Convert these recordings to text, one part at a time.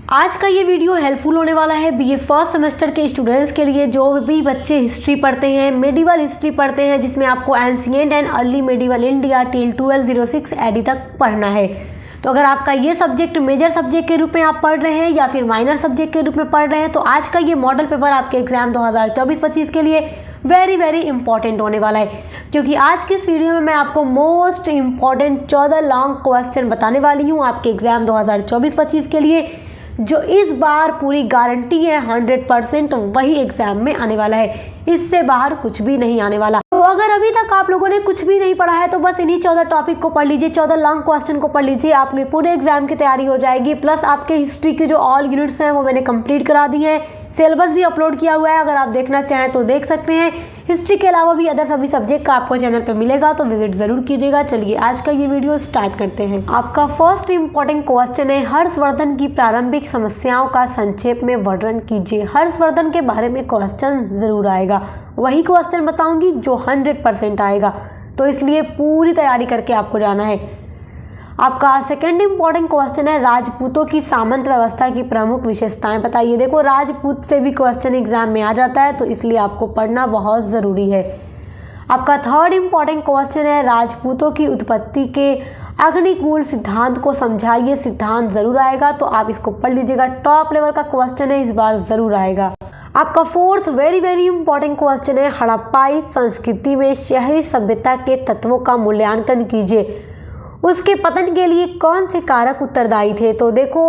आज का ये वीडियो हेल्पफुल होने वाला है बीए फर्स्ट सेमेस्टर के स्टूडेंट्स के लिए, जो भी बच्चे हिस्ट्री पढ़ते हैं, मेडिवल हिस्ट्री पढ़ते हैं, जिसमें आपको ancient and early medieval India till 1206 AD तक पढ़ना है। तो अगर आपका ये सब्जेक्ट मेजर सब्जेक्ट के रूप में आप पढ़ रहे हैं या फिर माइनर सब्जेक्ट के रूप में पढ़ रहे हैं, तो आज का ये मॉडल पेपर आपके एग्जाम 2024-25 के लिए वेरी इंपॉर्टेंट होने वाला है, क्योंकि आज की इस वीडियो में मैं आपको मोस्ट इम्पॉर्टेंट 14 लॉन्ग क्वेश्चन बताने वाली हूँ आपके एग्जाम 2024-25 के लिए, जो इस बार पूरी गारंटी है 100% वही एग्जाम में आने वाला है। इससे बाहर कुछ भी नहीं आने वाला। तो अगर अभी तक आप लोगों ने कुछ भी नहीं पढ़ा है तो बस इन्हीं 14 टॉपिक को पढ़ लीजिए, 14 लॉन्ग क्वेश्चन को पढ़ लीजिए, आपके पूरे एग्जाम की तैयारी हो जाएगी। प्लस आपके हिस्ट्री की जो ऑल यूनिट्स हैं वो मैंने कंप्लीट करा दी हैं, सिलेबस भी अपलोड किया हुआ है, अगर आप देखना चाहें तो देख सकते हैं। हिस्ट्री के अलावा भी अदर सभी सब्जेक्ट का आपको चैनल पे मिलेगा, तो विजिट जरूर कीजिएगा। चलिए आज का ये वीडियो स्टार्ट करते हैं। आपका फर्स्ट इंपॉर्टेंट क्वेश्चन है, हर्षवर्धन की प्रारंभिक समस्याओं का संक्षेप में वर्णन कीजिए। हर्षवर्धन के बारे में क्वेश्चन जरूर आएगा, वही क्वेश्चन बताऊंगी जो 100% आएगा, तो इसलिए पूरी तैयारी करके आपको जाना है। आपका सेकंड इंपॉर्टेंट क्वेश्चन है, राजपूतों की सामंत व्यवस्था की प्रमुख विशेषताएं बताइए। देखो, राजपूत से भी क्वेश्चन एग्जाम में आ जाता है, तो इसलिए आपको पढ़ना बहुत ज़रूरी है। आपका थर्ड इंपॉर्टेंट क्वेश्चन है, राजपूतों की उत्पत्ति के अग्निकूल सिद्धांत को समझाइए। सिद्धांत ज़रूर आएगा, तो आप इसको पढ़ लीजिएगा, टॉप लेवल का क्वेश्चन है, इस बार ज़रूर आएगा। आपका फोर्थ वेरी इंपॉर्टेंट क्वेश्चन है, हड़प्पाई संस्कृति में शहरी सभ्यता के तत्वों का मूल्यांकन कीजिए। उसके पतन के लिए कौन से कारक उत्तरदायी थे। तो देखो,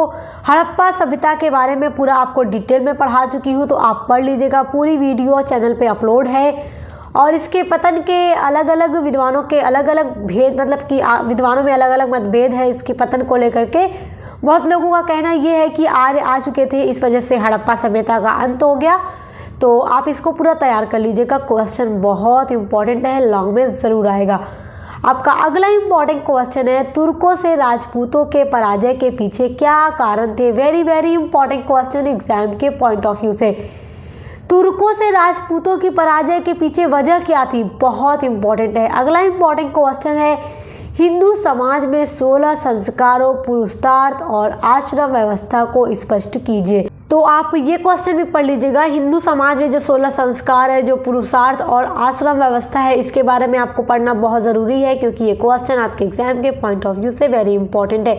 हड़प्पा सभ्यता के बारे में पूरा आपको डिटेल में पढ़ा चुकी हूँ, तो आप पढ़ लीजिएगा, पूरी वीडियो चैनल पे अपलोड है। और इसके पतन के अलग अलग विद्वानों के अलग अलग भेद, मतलब कि विद्वानों में अलग अलग मतभेद है इसके पतन को लेकर के। बहुत लोगों का कहना ये है कि आर्य आ चुके थे, इस वजह से हड़प्पा सभ्यता का अंत हो गया। तो आप इसको पूरा तैयार कर लीजिएगा, क्वेश्चन बहुत इंपॉर्टेंट है, लॉन्ग में ज़रूर आएगा। आपका अगला इंपॉर्टेंट क्वेश्चन है, तुर्कों से राजपूतों के पराजय के पीछे क्या कारण थे। वेरी इंपॉर्टेंट क्वेश्चन एग्जाम के पॉइंट ऑफ व्यू से। तुर्कों से राजपूतों की पराजय के पीछे वजह क्या थी, बहुत इंपॉर्टेंट है। अगला इंपॉर्टेंट क्वेश्चन है, हिंदू समाज में 16 संस्कारों, पुरुषार्थ और आश्रम व्यवस्था को स्पष्ट कीजिए। तो आप ये क्वेश्चन भी पढ़ लीजिएगा, हिंदू समाज में जो 16 संस्कार है, जो पुरुषार्थ और आश्रम व्यवस्था है, इसके बारे में आपको पढ़ना बहुत ज़रूरी है, क्योंकि ये क्वेश्चन आपके एग्जाम के पॉइंट ऑफ व्यू से वेरी इंपॉर्टेंट है।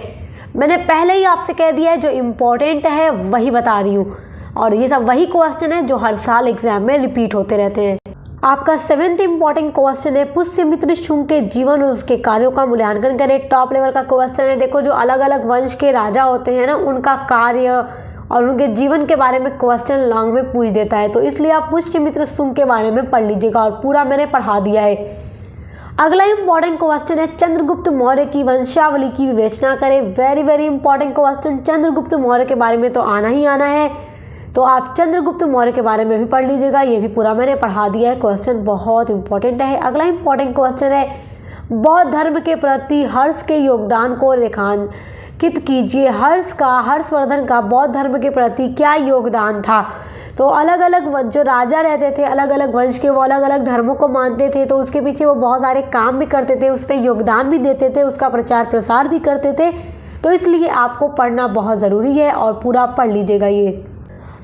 मैंने पहले ही आपसे कह दिया है, जो इम्पोर्टेंट है वही बता रही हूँ, और ये सब वही क्वेश्चन है जो हर साल एग्जाम में रिपीट होते रहते हैं। आपका 7th इंपॉर्टेंट क्वेश्चन है, पुष्यमित्र शुंग के जीवन और उसके कार्यों का मूल्यांकन करें। टॉप लेवल का क्वेश्चन है। देखो, जो अलग अलग वंश के राजा होते हैं ना, उनका कार्य और उनके जीवन के बारे में क्वेश्चन लॉन्ग में पूछ देता है, तो इसलिए आप पुष्यमित्र शुंग के बारे में पढ़ लीजिएगा, और पूरा मैंने पढ़ा दिया है। अगला इंपॉर्टेंट क्वेश्चन है, चंद्रगुप्त मौर्य की वंशावली की विवेचना करें। Very important question, Chandragupta Maurya के बारे में तो आना ही आना है, तो आप चंद्रगुप्त मौर्य के बारे में भी पढ़ लीजिएगा, ये भी पूरा मैंने पढ़ा दिया है, क्वेश्चन बहुत इंपॉर्टेंट है। अगला इंपॉर्टेंट क्वेश्चन है, बौद्ध धर्म के प्रति हर्ष के योगदान को रेखांकित कीजिए। हर्षवर्धन का बौद्ध धर्म के प्रति क्या योगदान था। तो अलग अलग जो राजा रहते थे, अलग अलग वंश के, वो अलग अलग धर्मों को मानते थे, तो उसके पीछे वो बहुत सारे काम भी करते थे, उस पर योगदान भी देते थे, उसका प्रचार प्रसार भी करते थे, तो इसलिए आपको पढ़ना बहुत ज़रूरी है, और पूरा पढ़ लीजिएगा ये।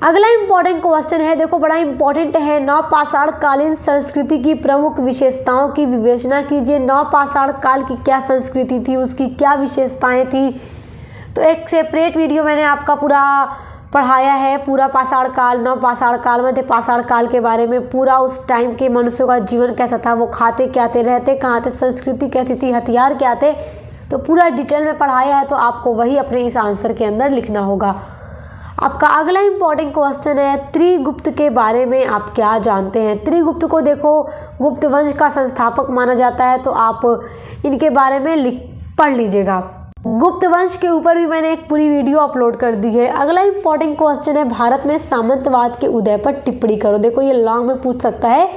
अगला इंपॉर्टेंट क्वेश्चन है, देखो बड़ा इंपॉर्टेंट है, नवपाषाण कालीन संस्कृति की प्रमुख विशेषताओं की विवेचना कीजिए। नवपाषाण काल की क्या संस्कृति थी, उसकी क्या विशेषताएं थी, तो एक सेपरेट वीडियो मैंने आपका पूरा पढ़ाया है, पूरा पाषाण काल, नवपाषाण काल, मध्य पाषाण काल के बारे में, पूरा उस टाइम के मनुष्यों का जीवन कैसा था, वो खाते क्या थे, रहते कहाँ थे, संस्कृति कैसी थी, हथियार क्या थे, तो पूरा डिटेल में पढ़ाया है, तो आपको वही अपने इस आंसर के अंदर लिखना होगा। आपका अगला इंपॉर्टेंट क्वेश्चन है, त्रिगुप्त के बारे में आप क्या जानते हैं। त्रिगुप्त को देखो, गुप्त वंश का संस्थापक माना जाता है, तो आप इनके बारे में पढ़ लीजिएगा। गुप्त वंश के ऊपर भी मैंने एक पूरी वीडियो अपलोड कर दी है। अगला इंपॉर्टेंट क्वेश्चन है, भारत में सामंतवाद के उदय पर टिप्पणी करो। देखो, ये लॉन्ग में पूछ सकता है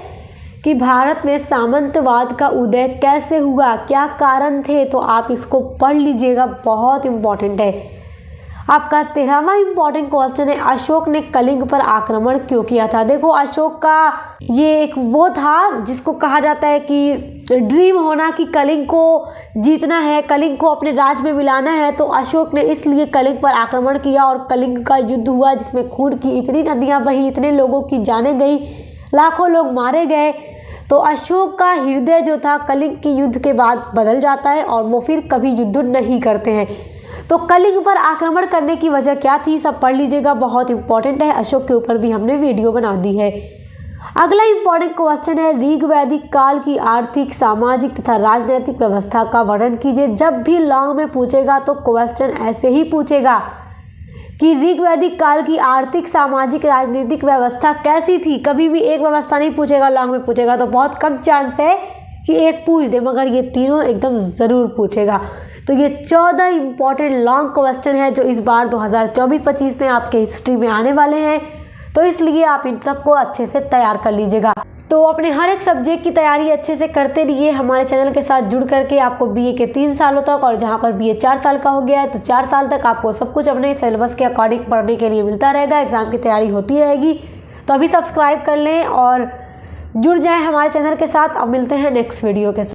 कि भारत में सामंतवाद का उदय कैसे हुआ, क्या कारण थे, तो आप इसको पढ़ लीजिएगा, बहुत इंपॉर्टेंट है। आपका 13वां इंपॉर्टेंट क्वेश्चन है, अशोक ने कलिंग पर आक्रमण क्यों किया था। देखो, अशोक का ये एक वो था जिसको कहा जाता है कि ड्रीम होना कि कलिंग को जीतना है, कलिंग को अपने राज में मिलाना है। तो अशोक ने इसलिए कलिंग पर आक्रमण किया और कलिंग का युद्ध हुआ, जिसमें खून की इतनी नदियाँ बही, इतने लोगों की जानें गई, लाखों लोग मारे गए। तो अशोक का हृदय जो था कलिंग के युद्ध के बाद बदल जाता है और वो फिर कभी युद्ध नहीं करते हैं। तो कलिंग पर आक्रमण करने की वजह क्या थी, सब पढ़ लीजिएगा, बहुत इंपॉर्टेंट है। अशोक के ऊपर भी हमने वीडियो बना दी है। अगला इंपॉर्टेंट क्वेश्चन है, ऋग वैदिक काल की आर्थिक, सामाजिक तथा राजनीतिक व्यवस्था का वर्णन कीजिए। जब भी लॉन्ग में पूछेगा तो क्वेश्चन ऐसे ही पूछेगा कि ऋग वैदिक काल की आर्थिक, सामाजिक, राजनीतिक व्यवस्था कैसी थी। कभी भी एक व्यवस्था नहीं पूछेगा, लॉन्ग में पूछेगा तो बहुत कम चांस है कि एक पूछ दे, मगर ये तीनों एकदम ज़रूर पूछेगा। तो ये 14 इंपॉर्टेंट लॉन्ग क्वेश्चन है जो इस बार 2024-25 में आपके हिस्ट्री में आने वाले हैं। तो इसलिए आप इन सबको अच्छे से तैयार कर लीजिएगा। तो अपने हर एक सब्जेक्ट की तैयारी अच्छे से करते रहिए। हमारे चैनल के साथ जुड़ करके आपको बीए के 3 सालों तक, और जहां पर बीए 4 साल का हो गया है तो 4 साल तक आपको सब कुछ अपने सिलेबस के अकॉर्डिंग पढ़ने के लिए मिलता रहेगा। एग्जाम की तैयारी होती रहेगी। तो अभी सब्सक्राइब कर लें और जुड़ जाएं हमारे चैनल के साथ। अब मिलते हैं नेक्स्ट वीडियो के साथ।